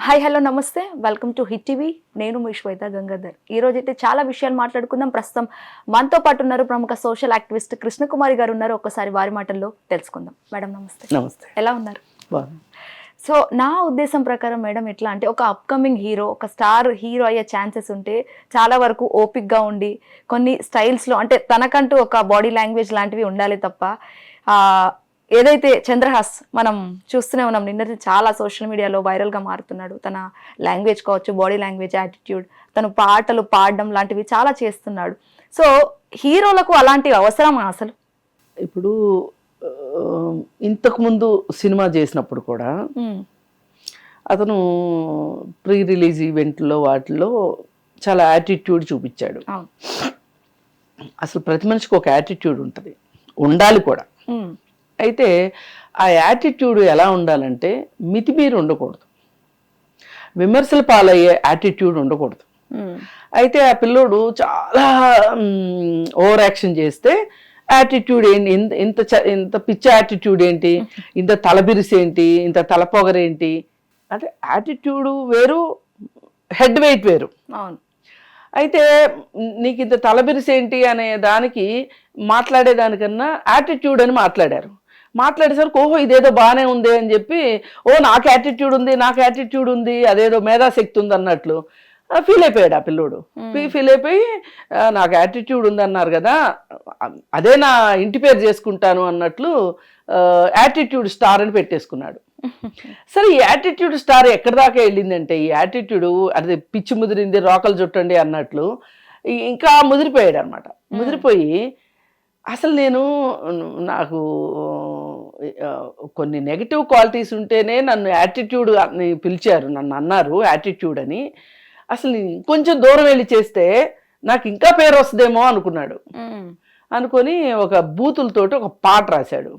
Hi hello నమస్తే welcome to hit TV. నేను మీ శ్వేత గంగాధర్. ఈ రోజు అయితే చాలా విషయాలు మాట్లాడుకుందాం. ప్రస్తుతం మనతో పాటు ఉన్నారు ప్రముఖ సోషల్ యాక్టివిస్ట్ కృష్ణకుమారి గారు ఉన్నారు. ఒక్కసారి వారి మాటల్లో తెలుసుకుందాం. మేడం నమస్తే. నమస్తే. ఎలా ఉన్నారు? సో నా ఉద్దేశం ప్రకారం మేడం ఎట్లా అంటే ఒక అప్కమింగ్ హీరో, ఒక స్టార్ హీరో అయ్యే ఛాన్సెస్ ఉంటే చాలా వరకు ఓపిక్గా ఉండి కొన్ని స్టైల్స్లో అంటే తనకంటూ ఒక బాడీ లాంగ్వేజ్ లాంటివి ఉండాలి తప్ప ఏదైతే చంద్రహాస్ మనం చూస్తూనే ఉన్నాం, నిన్న చాలా సోషల్ మీడియాలో వైరల్గా మారుతున్నాడు. తన లాంగ్వేజ్ కావచ్చు, బాడీ లాంగ్వేజ్, యాటిట్యూడ్, తను పాటలు పాడడం లాంటివి చాలా చేస్తున్నాడు. సో హీరోలకు అలాంటివి అవసరమా అసలు? ఇప్పుడు ఇంతకుముందు సినిమా చేసినప్పుడు కూడా అతను ప్రీ రిలీజ్ ఈవెంట్లో వాటిలో చాలా యాటిట్యూడ్ చూపించాడు. అసలు ప్రతి మనిషికి ఒక యాటిట్యూడ్ ఉంటుంది, ఉండాలి కూడా. అయితే ఆ యాటిట్యూడ్ ఎలా ఉండాలంటే మితిమీరి ఉండకూడదు, విమర్శల పాలయ్యే యాటిట్యూడ్ ఉండకూడదు. అయితే ఆ పిల్లోడు చాలా ఓవర్ యాక్షన్ చేస్తే యాటిట్యూడ్ ఏంటి, ఇంత ఇంత పిచ్చి యాటిట్యూడ్ ఏంటి, ఇంత తలబిరిసి ఏంటి, ఇంత తలపొగరేంటి అంటే యాటిట్యూడ్ వేరు, హెడ్ వెయిట్ వేరు. అవును. అయితే నీకు ఇంత తలబిరిసి ఏంటి అనే దానికి మాట్లాడేదానికన్నా యాటిట్యూడ్ అని మాట్లాడేసరికి ఓహో ఇదేదో బాగానే ఉంది అని చెప్పి, ఓ నాకు యాటిట్యూడ్ ఉంది, నాకు యాటిట్యూడ్ ఉంది, అదేదో మేధాశక్తి ఉంది అన్నట్లు ఫీల్ అయిపోయాడు ఆ పిల్లోడు. ఫీల్ అయిపోయి నాకు యాటిట్యూడ్ ఉంది అన్నారు కదా, అదే నా ఇంటి పేరు చేసుకుంటాను అన్నట్లు యాటిట్యూడ్ స్టార్ అని పెట్టేసుకున్నాడు. సరే ఈ యాటిట్యూడ్ స్టార్ ఎక్కడి దాకా వెళ్ళిందంటే, ఈ యాటిట్యూడ్ అది పిచ్చి ముదిరింది రోకలు చుట్టండి అన్నట్లు ఇంకా ముదిరిపోయాడు అనమాట. ముదిరిపోయి అసలు నాకు కొన్ని నెగిటివ్ క్వాలిటీస్ ఉంటేనే నన్ను యాటిట్యూడ్ అని పిలిచారు, నన్ను అన్నారు యాటిట్యూడ్ అని. అసలు కొంచెం దూరం వెళ్ళి చేస్తే నాకు ఇంకా పేరు వస్తుందేమో అనుకున్నాడు. అనుకొని ఒక బూతులతోటి ఒక పాట రాశాడు.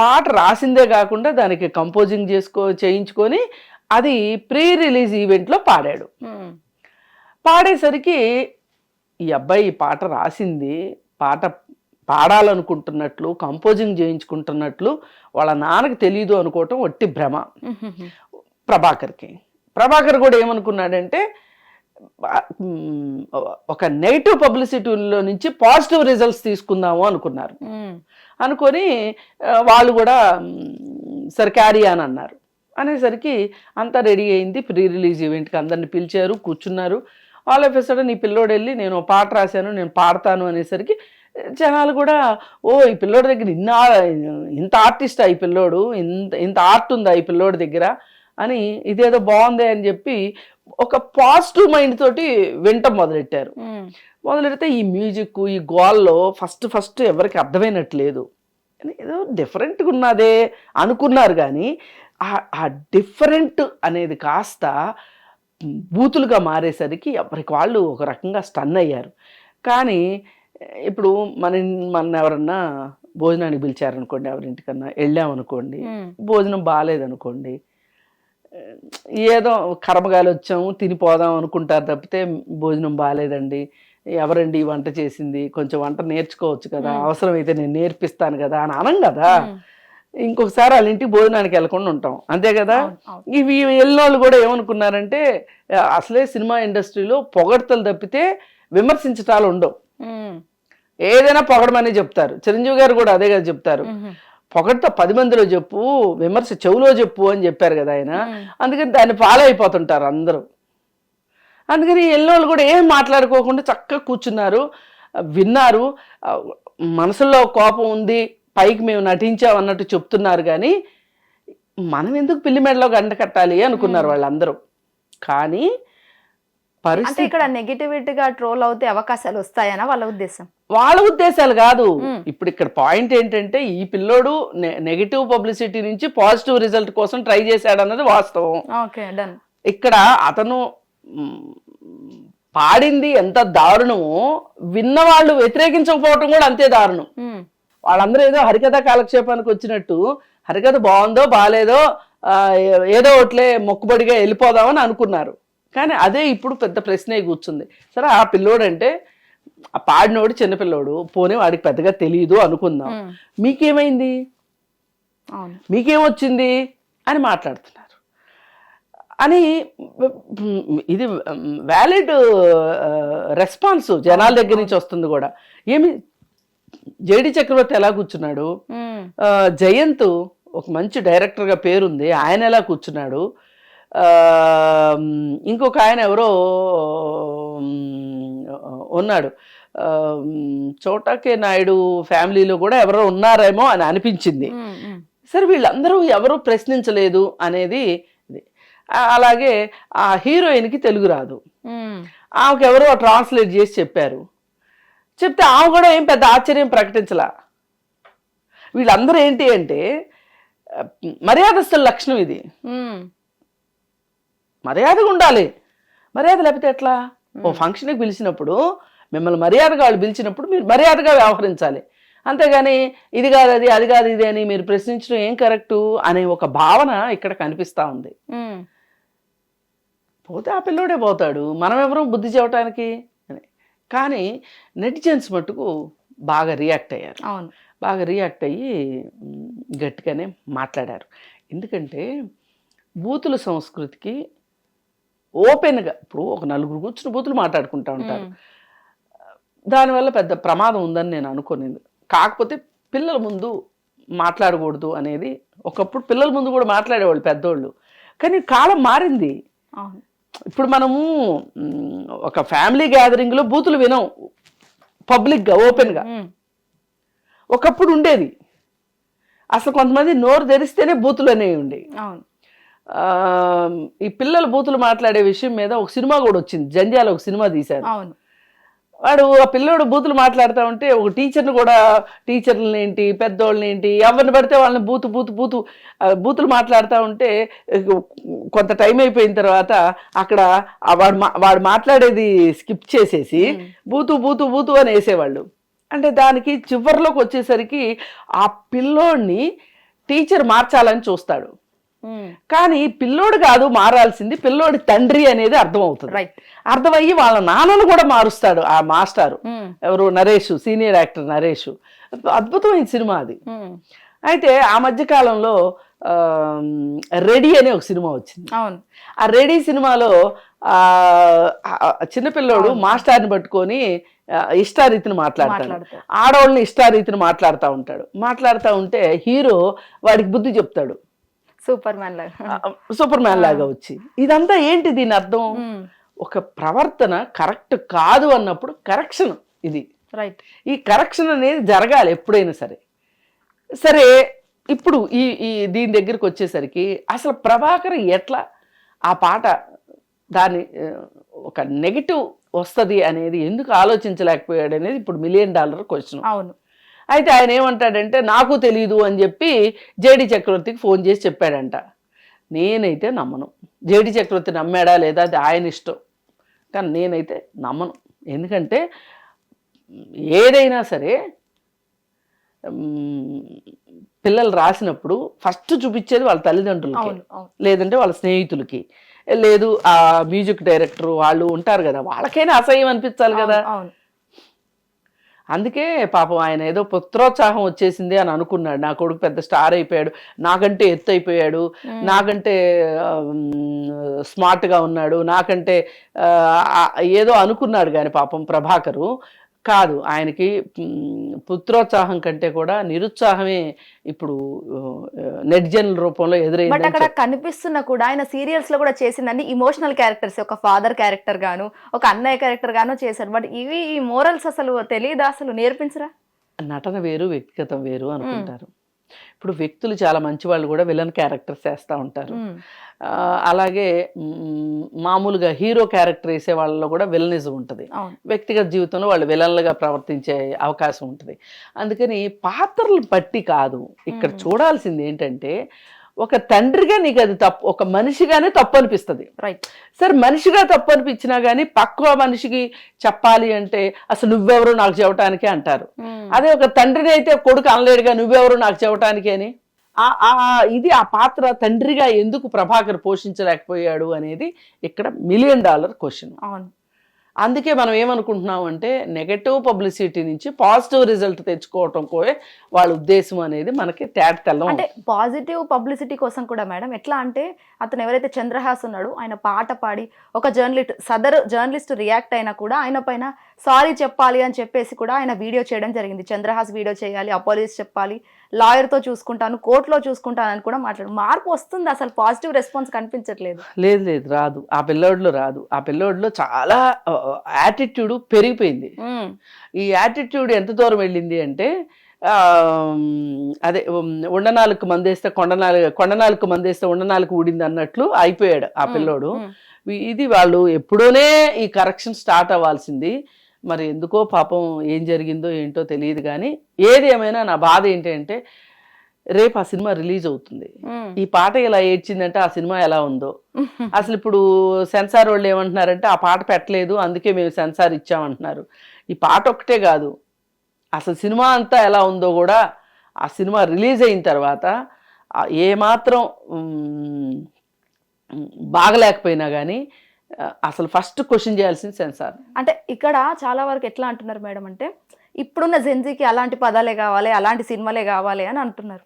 పాట రాసిందే కాకుండా దానికి కంపోజింగ్ చేయించుకొని అది ప్రీ రిలీజ్ ఈవెంట్లో పాడాడు. పాడేసరికి ఈ అబ్బాయి ఈ పాట రాసింది, పాట పాడాలనుకుంటున్నట్లు, కంపోజింగ్ చేయించుకుంటున్నట్లు వాళ్ళ నాన్నకి తెలియదు అనుకోవటం ఒట్టి భ్రమ ప్రభాకర్ కూడా ఏమనుకున్నాడంటే, ఒక నెగిటివ్ పబ్లిసిటీలో నుంచి పాజిటివ్ రిజల్ట్స్ తీసుకుందాము అనుకున్నారు. అనుకొని వాళ్ళు కూడా సరే క్యారీ అని అన్నారు. అనేసరికి అంతా రెడీ అయింది. ప్రీ రిలీజ్ ఈవెంట్కి అందరిని పిలిచారు, కూర్చున్నారు. ఆల్ ఆఫ్ ఎ సడన్ ఈ పిల్లోడు వెళ్ళి నేను పాట రాశాను, నేను పాడతాను అనేసరికి జనాలు కూడా ఓ ఈ పిల్లోడి దగ్గర ఇంత ఆర్టిస్టా ఈ పిల్లోడు, ఇంత ఆర్ట్ ఉందా ఈ పిల్లోడి దగ్గర అని, ఇదేదో బాగుంది అని చెప్పి ఒక పాజిటివ్ మైండ్ తోటి వింటం మొదలెడితే ఈ మ్యూజిక్ ఈ గోల్లో ఫస్ట్ ఎవరికి అర్థమైనట్లేదు, ఏదో డిఫరెంట్గా ఉన్నదే అనుకున్నారు. కానీ ఆ డిఫరెంట్ అనేది కాస్త బూతులుగా మారేసరికి ఎవరికి వాళ్ళు ఒక రకంగా స్టన్ అయ్యారు. కానీ ఇప్పుడు మన ఎవరన్నా భోజనానికి పిలిచారనుకోండి, ఎవరింటికన్నా వెళ్ళామనుకోండి, భోజనం బాగాలేదనుకోండి, ఏదో కర్మగాలి వచ్చాము తినిపోదాం అనుకుంటారు తప్పితే భోజనం బాగాలేదండి, ఎవరండి వంట చేసింది, కొంచెం వంట నేర్చుకోవచ్చు కదా, అవసరమైతే నేను నేర్పిస్తాను కదా అని అనం కదా. ఇంకొకసారి వాళ్ళ ఇంటికి భోజనానికి వెళ్ళకుండా ఉంటాం, అంతే కదా. ఇవి వెళ్ళినోళ్ళు కూడా ఏమనుకున్నారంటే, అసలే సినిమా ఇండస్ట్రీలో పొగడ్తలు తప్పితే విమర్శించటాలు ఉండవు, ఏదైనా పొగడమని చెప్తారు. చిరంజీవి గారు కూడా అదే కదా చెప్తారు, పొగడ్త 10 మందిలో చెప్పు, విమర్శ చెవులో చెప్పు అని చెప్పారు కదా ఆయన. అందుకని దాన్ని ఫాలో అయిపోతుంటారు అందరూ. అందుకని ఎన్నోళ్ళు కూడా ఏం మాట్లాడుకోకుండా చక్కగా కూర్చున్నారు, విన్నారు. మనసులో కోపం ఉంది, పైకి మేము నటించామన్నట్టు చెప్తున్నారు. కానీ మనం ఎందుకు పిల్లి మెడలో గంట కట్టాలి అనుకున్నారు వాళ్ళందరూ. కానీ పరిస్థితి ఇక్కడ నెగిటివిటీగా ట్రోల్ అవుతే అవకాశాలు వస్తాయనా వాళ్ళ ఉద్దేశం? వాళ్ళ ఉద్దేశాలు కాదు. ఇప్పుడు ఇక్కడ పాయింట్ ఏంటంటే, ఈ పిల్లోడు నెగిటివ్ పబ్లిసిటీ నుంచి పాజిటివ్ రిజల్ట్ కోసం ట్రై చేశాడు అన్నది వాస్తవం. ఇక్కడ అతను పాడింది ఎంత దారుణమో విన్నవాళ్ళు వ్యతిరేకించకపోవటం కూడా అంతే దారుణం. వాళ్ళందరూ ఏదో హరికథ కాలక్షేపానికి వచ్చినట్టు హరికథ బాగుందో బాగాలేదో ఏదో ఒకట్లే మొక్కుబడిగా వెళ్ళిపోదామని అనుకున్నారు. కానీ అదే ఇప్పుడు పెద్ద ప్రశ్నే కూర్చుంది. సరే ఆ పిల్లోడు అంటే ఆ పాడినోడు చిన్నపిల్లోడు, పోనీ వాడికి పెద్దగా తెలియదు అనుకుందాం, మీకేమైంది, మీకేమొచ్చింది అని మాట్లాడుతున్నారు. అని ఇది వ్యాలిడ్ రెస్పాన్స్ జనాల దగ్గర నుంచి వస్తుంది కూడా. ఏమి జేడి చక్రవర్తి ఎలా కూర్చున్నాడు, జయంత్ ఒక మంచి డైరెక్టర్గా పేరుంది, ఆయన ఎలా కూర్చున్నాడు, ఇంకొక ఆయన ఎవరో ఉన్నాడు, చోటాకే నాయుడు ఫ్యామిలీలో కూడా ఎవరో ఉన్నారేమో అని అనిపించింది. సరే వీళ్ళందరూ ఎవరూ ప్రశ్నించలేదు అనేది. అలాగే ఆ హీరోయిన్కి తెలుగు రాదు, ఆమెకు ఎవరో ట్రాన్స్లేట్ చేసి చెప్పారు. చెప్తే ఆమె కూడా ఏం పెద్ద ఆశ్చర్యం ప్రకటించలా. వీళ్ళందరూ ఏంటి అంటే మర్యాదస్తుల లక్షణం ఇది. మర్యాదగా ఉండాలి, మర్యాద లేకపోతే ఎట్లా? ఓ ఫంక్షన్కి పిలిచినప్పుడు మిమ్మల్ని మర్యాదగా వాళ్ళు పిలిచినప్పుడు మీరు మర్యాదగా వ్యవహరించాలి. అంతేగాని ఇది కాదు అది, అది కాదు ఇది అని మీరు ప్రశ్నించడం ఏం కరెక్టు అనే ఒక భావన ఇక్కడ కనిపిస్తూ ఉంది. పోతే ఆ పిల్లోడే పోతాడు, మనం ఎవరో బుద్ధి చెప్పడానికి అని. కానీ నెటిజన్స్ మట్టుకు బాగా రియాక్ట్ అయ్యారు. బాగా రియాక్ట్ అయ్యి గట్టిగానే మాట్లాడారు. ఎందుకంటే బూతుల సంస్కృతికి ఓపెన్గా ఇప్పుడు ఒక నలుగురు కూర్చుని బూతులు మాట్లాడుకుంటూ ఉంటారు, దానివల్ల పెద్ద ప్రమాదం ఉందని నేను అనుకోలేదు. కాకపోతే పిల్లల ముందు మాట్లాడకూడదు అనేది, ఒకప్పుడు పిల్లల ముందు కూడా మాట్లాడేవాళ్ళు పెద్దోళ్ళు, కానీ కాలం మారింది. ఇప్పుడు మనము ఒక ఫ్యామిలీ గ్యాదరింగ్లో బూతులు వినం పబ్లిక్గా ఓపెన్గా. ఒకప్పుడు ఉండేది, అసలు కొంతమంది నోరు తెరిస్తేనే బూతులు అనేవి ఉండేవి. ఈ పిల్లలు బూతులు మాట్లాడే విషయం మీద ఒక సినిమా కూడా వచ్చింది, జంధ్యాల ఒక సినిమా తీశారు. వాడు ఆ పిల్లోడు బూతులు మాట్లాడుతూ ఉంటే ఒక టీచర్ని కూడా, టీచర్లని ఏంటి పెద్దోళ్ళని ఏంటి ఎవరిని పడితే వాళ్ళని బూతులు మాట్లాడుతూ ఉంటే కొంత టైం అయిపోయిన తర్వాత అక్కడ వాడు మాట్లాడేది స్కిప్ చేసేసి బూతు అని వేసేవాళ్ళు. అంటే దానికి చివరిలోకి వచ్చేసరికి ఆ పిల్లోడిని టీచర్ మార్చాలని చూస్తాడు. కానీ పిల్లోడు కాదు మారాల్సింది, పిల్లోడి తండ్రి అనేది అర్థమవుతుంది. అర్థమయ్యి వాళ్ళ నాన్నను కూడా మారుస్తాడు ఆ మాస్టారు, ఎవరు నరేష్, సీనియర్ యాక్టర్ నరేష్. అద్భుతమైన సినిమా అది. అయితే ఆ మధ్య కాలంలో రెడీ అనే ఒక సినిమా వచ్చింది. ఆ రెడీ సినిమాలో చిన్నపిల్లోడు మాస్టర్ని పట్టుకొని ఇష్టారీతిని మాట్లాడతాడు, ఆడవాళ్ళని ఇష్టారీతిని మాట్లాడుతూ ఉంటే హీరో వాడికి బుద్ధి చెప్తాడు, సూపర్ మ్యాన్ లాగా వచ్చి. ఇదంతా ఏంటి దీని అర్థం? ఒక ప్రవర్తన కరెక్ట్ కాదు అన్నప్పుడు కరెక్షన్ ఇది. ఈ కరెక్షన్ అనేది జరగాలి ఎప్పుడైనా సరే. సరే ఇప్పుడు ఈ దీని దగ్గరికి వచ్చేసరికి అసలు ప్రభాకర్ ఎట్లా ఆ పాట దాని ఒక నెగిటివ్ వస్తుంది అనేది ఎందుకు ఆలోచించలేకపోయాడు అనేది ఇప్పుడు $1 మిలియన్ క్వశ్చన్. అవును. అయితే ఆయన ఏమంటాడంటే నాకు తెలియదు అని చెప్పి జేడి చక్రవర్తికి ఫోన్ చేసి చెప్పాడంట. నేనైతే నమ్మను. జేడి చక్రవర్తి నమ్మాడా లేదా అది ఆయన ఇష్టం, కానీ నేనైతే నమ్మను. ఎందుకంటే ఏదైనా సరే పిల్లలు రాసినప్పుడు ఫస్ట్ చూపించేది వాళ్ళ తల్లిదండ్రులకి, లేదంటే వాళ్ళ స్నేహితులకి, లేదు ఆ మ్యూజిక్ డైరెక్టర్ వాళ్ళు ఉంటారు కదా, వాళ్ళకైనా అసహ్యం అనిపించాలి కదా. అందుకే పాపం ఆయన ఏదో పుత్రోత్సాహం వచ్చేసింది అని అనుకున్నాడు. నా కొడుకు పెద్ద స్టార్ అయిపోయాడు, నాకంటే ఎత్తు అయిపోయాడు, నాకంటే స్మార్ట్గా ఉన్నాడు, నాకంటే ఏదో అనుకున్నాడు. కానీ పాపం ప్రభాకరు కాదు, ఆయనకి పుత్రోత్సాహం కంటే కూడా నిరుత్సాహమే ఇప్పుడు నెటిజన్ రూపంలో ఎదురైంది. బట్ అక్కడ కనిపిస్తున్నా కూడా ఆయన సీరియల్స్ లో కూడా చేసిందని ఇమోషనల్ క్యారెక్టర్స్, ఒక ఫాదర్ క్యారెక్టర్ గాను ఒక అన్నయ్య క్యారెక్టర్ గాను చేశారు. బట్ ఇవి ఈ మోరల్స్ అసలు తెలియదా, అసలు నేర్పించరా? నటన వేరు వ్యక్తిగతం వేరు అనుకుంటారు. ఇప్పుడు వ్యక్తులు చాలా మంచి వాళ్ళు కూడా విలన్ క్యారెక్టర్స్ వేస్తూ ఉంటారు. అలాగే మామూలుగా హీరో క్యారెక్టర్ వేసే వాళ్ళలో కూడా విలనిజం ఉంటుంది. వ్యక్తిగత జీవితంలో వాళ్ళు విలన్లుగా ప్రవర్తించే అవకాశం ఉంటుంది. అందుకని పాత్రలు బట్టి కాదు, ఇక్కడ చూడాల్సింది ఏంటంటే ఒక తండ్రిగా నీకు అది తప్పు, ఒక మనిషిగానే తప్పు అనిపిస్తుంది. సరే మనిషిగా తప్పు అనిపించినా కానీ పక్క మనిషికి చెప్పాలి అంటే అసలు నువ్వెవరు నాకు చెప్పడానికి అంటారు. అదే ఒక తండ్రిని అయితే కొడుకు అనలేడుగా నువ్వెవరు నాకు చెప్పడానికి అని. ఇది ఆ పాత్ర తండ్రిగా ఎందుకు ప్రభాకర్ పోషించలేకపోయాడు అనేది ఇక్కడ $1 మిలియన్ క్వశ్చన్. అందుకే మనం ఏమనుకుంటున్నాం అంటే నెగటివ్ పబ్లిసిటీ నుంచి పాజిటివ్ రిజల్ట్ తెచ్చుకోవటం కోే వాళ్ళ ఉద్దేశం అనేది మనకి తెల్లం. అంటే పాజిటివ్ పబ్లిసిటీ కోసం కూడా మేడం ఎట్లా అంటే అతను ఎవరైతే చంద్రహాస్ ఉన్నాడో ఆయన పాట పాడి ఒక జర్నలిస్ట్ రియాక్ట్ అయినా కూడా ఆయన పైన సారీ చెప్పాలి అని చెప్పేసి కూడా ఆయన వీడియో చేయడం జరిగింది. చంద్రహాస్ వీడియో చేయాలి, అపాలజీస్ చెప్పాలి, లాయర్తో చూసుకుంటాను, కోర్టులో చూసుకుంటాను అని కూడా మాట్లాడు. మార్పు వస్తుంది, అసలు పాజిటివ్ రెస్పాన్స్ కనిపించట్లేదు. లేదు రాదు, ఆ పిల్లోడిలో రాదు. ఆ పిల్లోడిలో చాలా యాటిట్యూడ్ పెరిగిపోయింది. ఈ యాటిట్యూడ్ ఎంత దూరం వెళ్ళింది అంటే అదే ఉండనాలకు మందేస్తే కొండనాలకు మందేస్తే ఉండనాలకు ఊడింది అన్నట్లు అయిపోయాడు ఆ పిల్లోడు. ఇది వాళ్ళు ఎప్పుడోనే ఈ కరెక్షన్ స్టార్ట్ అవ్వాల్సింది. మరి ఎందుకో పాపం ఏం జరిగిందో ఏంటో తెలియదు. కానీ ఏది ఏమైనా నా బాధ ఏంటంటే రేపు ఆ సినిమా రిలీజ్ అవుతుంది. ఈ పాట ఇలా ఏడ్చిందంటే ఆ సినిమా ఎలా ఉందో. అసలు ఇప్పుడు సెన్సార్ వాళ్ళు ఏమంటున్నారంటే ఆ పాట పెట్టలేదు అందుకే మేము సెన్సార్ ఇచ్చామంటున్నారు. ఈ పాట ఒక్కటే కాదు, అసలు సినిమా అంతా ఎలా ఉందో కూడా ఆ సినిమా రిలీజ్ అయిన తర్వాత ఏమాత్రం బాగలేకపోయినా కానీ అసలు ఫస్ట్ క్వశ్చన్ చేయాల్సింది సెన్సార్. అంటే ఇక్కడ చాలా వరకు ఎట్లా అంటున్నారు మేడం అంటే ఇప్పుడున్న జెన్జీకి అలాంటి పదాలే కావాలి, అలాంటి సినిమాలే కావాలి అని అంటున్నారు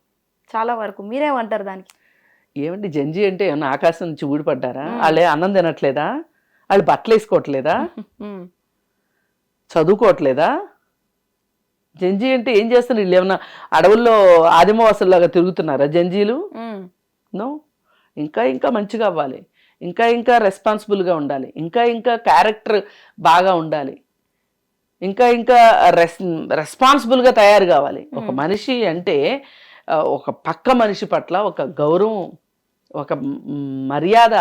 చాలా వరకు. మీరేమంటారు దానికి? ఏమండి జెన్జీ అంటే ఏమన్నా ఆకాశం నుంచి ఊడిపడ్డారా? వాళ్ళే అన్నం తినట్లేదా? వాళ్ళు బట్టలు వేసుకోవట్లేదా? చదువుకోవట్లేదా? జంజీ అంటే ఏం చేస్తున్నారు? వీళ్ళు ఏమన్నా అడవుల్లో ఆదిమవాసుల్లాగా తిరుగుతున్నారా జంజీలు? నో. ఇంకా మంచిగా అవ్వాలి, ఇంకా రెస్పాన్సిబుల్గా ఉండాలి, ఇంకా క్యారెక్టర్ బాగా ఉండాలి, ఇంకా రెస్పాన్సిబుల్గా తయారు కావాలి. ఒక మనిషి అంటే ఒక పక్క మనిషి పట్ల ఒక గౌరవం, ఒక మర్యాద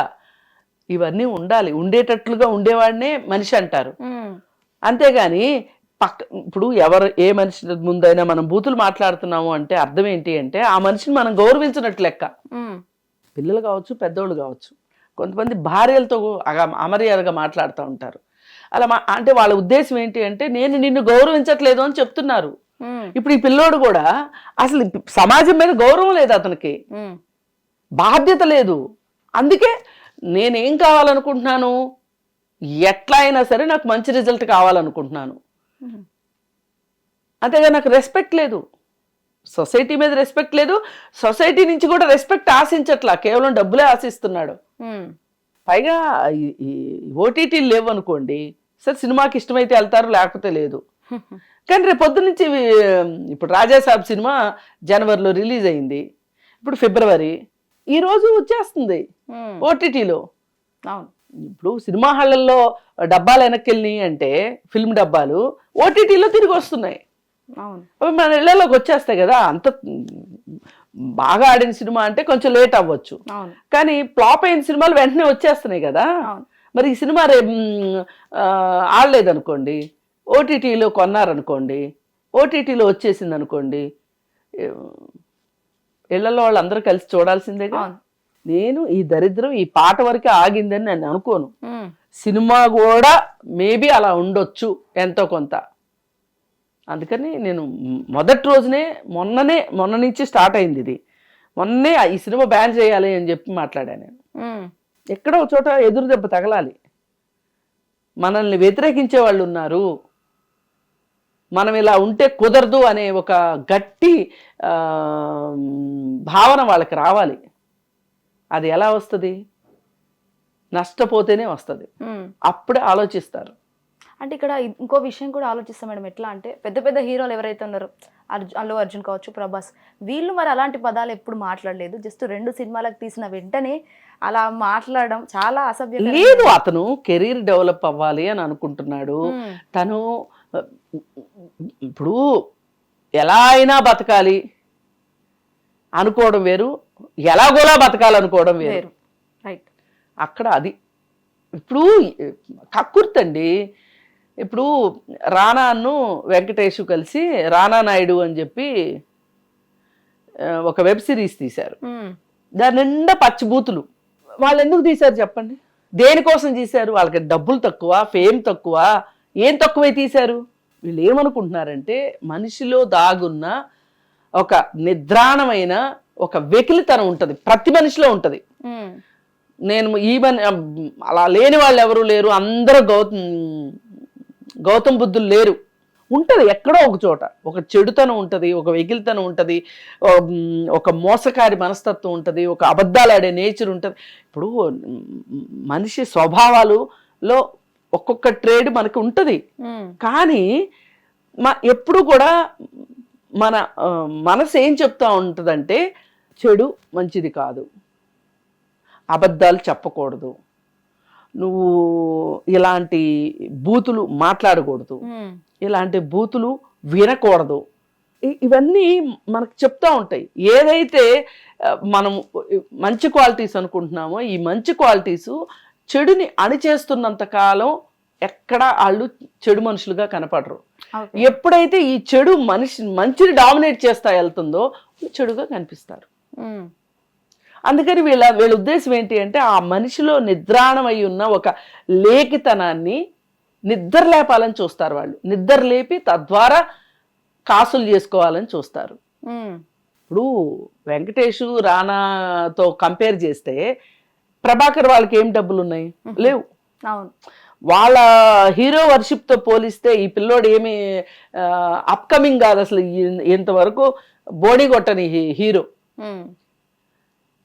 ఇవన్నీ ఉండాలి. ఉండేటట్లుగా ఉండేవాడినే మనిషి అంటారు. అంతేగాని ఇప్పుడు ఏ మనిషి ముందైనా మనం బూతులు మాట్లాడుతున్నాము అంటే అర్థం ఏంటి అంటే ఆ మనిషిని మనం గౌరవించినట్లు లెక్క. పిల్లలు కావచ్చు, పెద్దోళ్ళు కావచ్చు, కొంతమంది భార్యలతో అమర్యాదగా మాట్లాడుతూ ఉంటారు. అలా అంటే వాళ్ళ ఉద్దేశం ఏంటి అంటే నేను నిన్ను గౌరవించట్లేదు అని చెప్తున్నారు. ఇప్పుడు ఈ పిల్లోడు కూడా అసలు సమాజం మీద గౌరవం లేదు, అతనికి బాధ్యత లేదు. అందుకే నేనేం కావాలనుకుంటున్నాను, ఎట్లా అయినా సరే నాకు మంచి రిజల్ట్ కావాలనుకుంటున్నాను. అంతేగా నాకు రెస్పెక్ట్ లేదు, సొసైటీ మీద రెస్పెక్ట్ లేదు, సొసైటీ నుంచి కూడా రెస్పెక్ట్ ఆశించట్లా, కేవలం డబ్బులే ఆశిస్తున్నాడు. పైగా ఓటీటీలు లేవు అనుకోండి, సరే సినిమాకి ఇష్టమైతే వెళ్తారు, లేకపోతే లేదు. కానీ రేపు పొద్దు నుంచి ఇప్పుడు రాజాసాబ్ సినిమా జనవరిలో రిలీజ్ అయింది, ఇప్పుడు ఫిబ్రవరి, ఈరోజు వచ్చేస్తుంది ఓటీటీలో. ఇప్పుడు సినిమా హాళ్ళల్లో డబ్బాలు వెనక్కి వెళ్ళినాయి అంటే ఫిల్మ్ డబ్బాలు ఓటీటీలో తిరిగి వస్తున్నాయి. మన ఇళ్లలోకి వచ్చేస్తాయి కదా. అంత బాగా ఆడిన సినిమా అంటే కొంచెం లేట్ అవ్వచ్చు, కానీ ఫ్లాప్ అయిన సినిమాలు వెంటనే వచ్చేస్తున్నాయి కదా. మరి ఈ సినిమా రేపు ఆడలేదనుకోండి, ఓటీటీలో కొన్నారనుకోండి, ఓటీటీలో వచ్చేసింది అనుకోండి, ఇళ్లలో వాళ్ళందరూ కలిసి చూడాల్సిందేగా. నేను ఈ దరిద్రం ఈ పాట వరకే ఆగిందని నేను అనుకోను. సినిమా కూడా మేబీ అలా ఉండొచ్చు ఎంతో కొంత. అందుకని నేను మొదటి రోజునే మొన్న నుంచి స్టార్ట్ అయింది ఇది. మొన్నే ఈ సినిమా బ్యాన్ చేయాలి అని చెప్పి మాట్లాడాను నేను. ఎక్కడో చోట ఎదురు దెబ్బ తగలాలి. మనల్ని వ్యతిరేకించే వాళ్ళు ఉన్నారు, మనం ఇలా ఉంటే కుదరదు అనే ఒక గట్టి భావన వాళ్ళకి రావాలి. అది ఎలా వస్తుంది? నష్టపోతేనే వస్తుంది, అప్పుడే ఆలోచిస్తారు. అంటే ఇక్కడ ఇంకో విషయం కూడా ఆలోచిస్తాం మేడం. ఎట్లా అంటే పెద్ద పెద్ద హీరోలు ఎవరైతే ఉన్నారో, అల్లు అర్జున్ కావచ్చు, ప్రభాస్, వీళ్ళు మరి అలాంటి పదాలు ఎప్పుడు మాట్లాడలేదు. జస్ట్ 2 సినిమాలకు తీసిన వెంటనే అలా మాట్లాడడం చాలా అసభ్యం. లేదు, అతను కెరీర్ డెవలప్ అవ్వాలి అని అనుకుంటున్నాడు. తను ఇప్పుడు ఎలా అయినా బతకాలి అనుకోవడం వేరు, ఎలాగోలా బతకాలనుకోవడం వేరు. రైట్. అక్కడ అది ఇప్పుడు కక్కుర్తండి. ఇప్పుడు రానాను వెంకటేష్ కలిసి రానా నాయుడు అని చెప్పి ఒక వెబ్ సిరీస్ తీశారు. దాని నిండా పచ్చిబూతులు. వాళ్ళు ఎందుకు తీశారు చెప్పండి? దేనికోసం తీశారు? వాళ్ళకి డబ్బులు తక్కువ, ఫేమ్ తక్కువ, ఏం తక్కువే తీశారు? వీళ్ళు ఏమనుకుంటున్నారంటే మనిషిలో దాగున్న ఒక నిద్రాణమైన ఒక వెకిలితనం ఉంటుంది, ప్రతి మనిషిలో ఉంటుంది. నేను ఈవెన్ అలా లేని వాళ్ళు ఎవరు లేరు, అందరూ గౌతమ్ బుద్ధులు లేరు. ఉంటుంది ఎక్కడో ఒక చోట ఒక చెడుతనం ఉంటుంది, ఒక వెకిలితనం ఉంటుంది, ఒక మోసకారి మనస్తత్వం ఉంటుంది, ఒక అబద్ధాలు ఆడే నేచర్ ఉంటుంది. ఇప్పుడు మనిషి స్వభావాలలో ఒక్కొక్క ట్రేడ్ మనకి ఉంటుంది. కానీ ఎప్పుడు కూడా మన మనసు ఏం చెప్తా ఉంటుందంటే చెడు మంచిది కాదు, అబద్ధాలు చెప్పకూడదు, నువ్వు ఇలాంటి బూతులు మాట్లాడకూడదు, ఇలాంటి బూతులు వినకూడదు. ఇవన్నీ మనకు చెప్తా ఉంటాయి. ఏదైతే మనం మంచి క్వాలిటీస్ అనుకుంటున్నామో ఈ మంచి క్వాలిటీసు చెడుని అణిచేస్తున్నంత కాలం ఎక్కడ వాళ్ళు చెడు మనుషులుగా కనపడరు. ఎప్పుడైతే ఈ చెడు మంచిని డామినేట్ చేస్తా వెళ్తుందో చెడుగా కనిపిస్తారు. అందుకని వీళ్ళ ఉద్దేశం ఏంటి అంటే ఆ మనిషిలో నిద్రాణమై ఉన్న ఒక లేఖితనాన్ని నిద్ర లేపాలని చూస్తారు. వాళ్ళు నిద్ర లేపి తద్వారా కాసులు చేసుకోవాలని చూస్తారు. ఇప్పుడు వెంకటేష్ రానాతో కంపేర్ చేస్తే ప్రభాకర్ వాళ్ళకి ఏం డబ్బులు ఉన్నాయి? లేవు. వాళ్ళ హీరో వర్షిప్తో పోలిస్తే ఈ పిల్లోడు ఏమి అప్కమింగ్ కాదు అసలు, ఇంతవరకు బోడీ కొట్టని హీరో.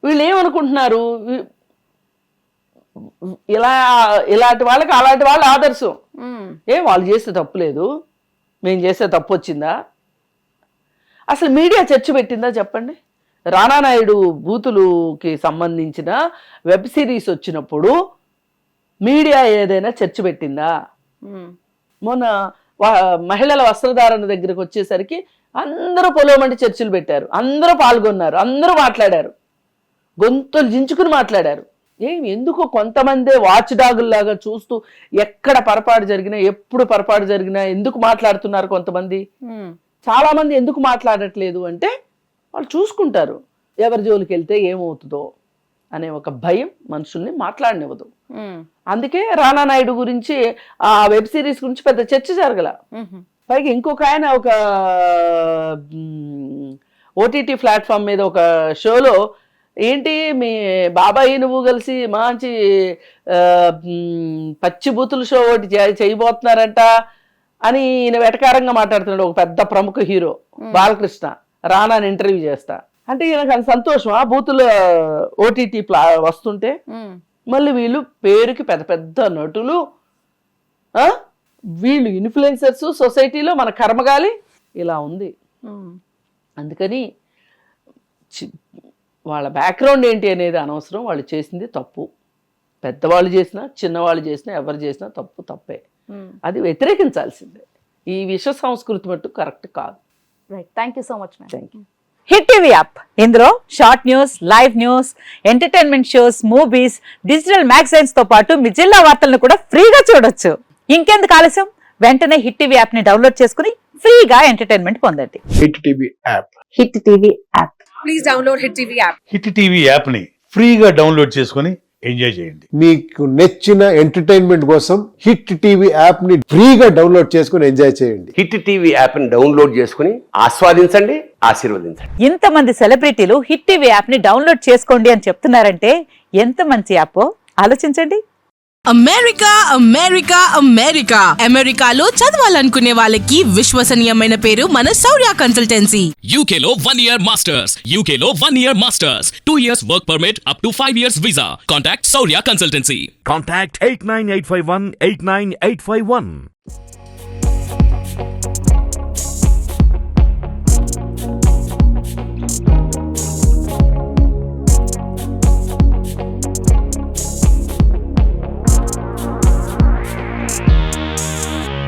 వీళ్ళు ఏమనుకుంటున్నారు, ఇలాంటి వాళ్ళకి అలాంటి వాళ్ళు ఆదర్శం. వాళ్ళు చేస్తే తప్పు లేదు, మేము చేస్తే తప్పు వచ్చిందా? అసలు మీడియా చర్చ పెట్టిందా చెప్పండి? రానా నాయుడు బూతులుకి సంబంధించిన వెబ్ సిరీస్ వచ్చినప్పుడు మీడియా ఏదైనా చర్చ పెట్టిందా? మొన్న మహిళల వస్త్రధారణ దగ్గరకు వచ్చేసరికి అందరూ పొలవమంటి చర్చలు పెట్టారు, అందరూ పాల్గొన్నారు, అందరూ మాట్లాడారు, గొంతులు జించుకుని మాట్లాడారు. ఎందుకు కొంతమందే వాచ్ డాగుల్లాగా చూస్తూ ఎక్కడ పొరపాటు జరిగినా ఎప్పుడు పొరపాటు జరిగినా ఎందుకు మాట్లాడుతున్నారు కొంతమంది? చాలా మంది ఎందుకు మాట్లాడట్లేదు అంటే వాళ్ళు చూసుకుంటారు ఎవరి జోలికి వెళ్తే ఏమవుతుందో అనే ఒక భయం మనుషుల్ని మాట్లాడనివ్వదు. అందుకే రానా నాయుడు గురించి ఆ వెబ్ సిరీస్ గురించి పెద్ద చర్చ జరగల. పైగా ఇంకొక ఆయన ఒక ఓటీటీ ప్లాట్ఫామ్ మీద ఒక షోలో ఏంటి మీ బాబాయి నువ్వు కలిసి మంచి పచ్చి బూతుల షో ఒకటి చేయబోతున్నారంట అని ఈయన వెటకారంగా మాట్లాడుతున్నాడు. ఒక పెద్ద ప్రముఖ హీరో బాలకృష్ణ రానాని ఇంటర్వ్యూ చేస్తా అంటే ఈయనకు సంతోషం ఆ బూతుల ఓటీటీ వస్తుంటే. మళ్ళీ వీళ్ళు పేరుకి పెద్ద పెద్ద నటులు, వీళ్ళు ఇన్ఫ్లుయెన్సర్స్, సొసైటీలో మన కర్మగాలి ఇలా ఉంది. అందుకని వాళ్ళ బ్యాక్గ్రౌండ్ ఏంటి అనేది అనవసరం, వాళ్ళు చేసింది తప్పు. పెద్దవాళ్ళు చేసినా చిన్నవాళ్ళు చేసినా ఎవరు చేసినా తప్పే, అది వ్యతిరేకించాల్సిందే. ఈ విశ్వ సంస్కృతి మట్టు కరెక్ట్ కాదు. Right, thank you so much. Thank you. Hit TV app, ఇందులో short news, live news, entertainment shows, movies, digital magazines తో పాటు మీ జిల్లా వార్తలను కూడా ఫ్రీగా చూడొచ్చు. ఇంకెందుకు ఆలస్యం, వెంటనే హిట్ టీవీ యాప్ ని డౌన్లోడ్ చేసుకుని ఫ్రీగా ఎంటర్టైన్మెంట్ పొందండి. Hit TV app. Hit TV app. Please download hit TV app. Hit TV app ని ఫ్రీగా డౌన్లోడ్ చేసుకుని ఎంజాయ్ చేయండి. మీకు నచ్చిన ఎంటర్టైన్మెంట్ కోసం హిట్ టీవీ యాప్ ని ఫ్రీగా డౌన్లోడ్ చేసుకుని ఎంజాయ్ చేయండి. హిట్ టీవీ యాప్ ని డౌన్లోడ్ చేసుకుని ఆస్వాదించండి, ఆశీర్వదించండి. ఇంతమంది సెలబ్రిటీలు హిట్ టీవీ యాప్ ని డౌన్లోడ్ చేసుకోండి అని చెప్తున్నారంటే ఎంత మంచి యాప్ ఆలోచించండి. అమెరికా అమెరికా అమెరికా అమెరికాలో చదవాలనుకునే వాళ్ళకి విశ్వసనీయమైన పేరు మన శౌర్య కన్సల్టెన్సీ. UK లో 1 year masters, UK లో 1 year masters, 2 years work permit up to 5 years visa. Contact Saurya Consultancy. Contact 89851 89851.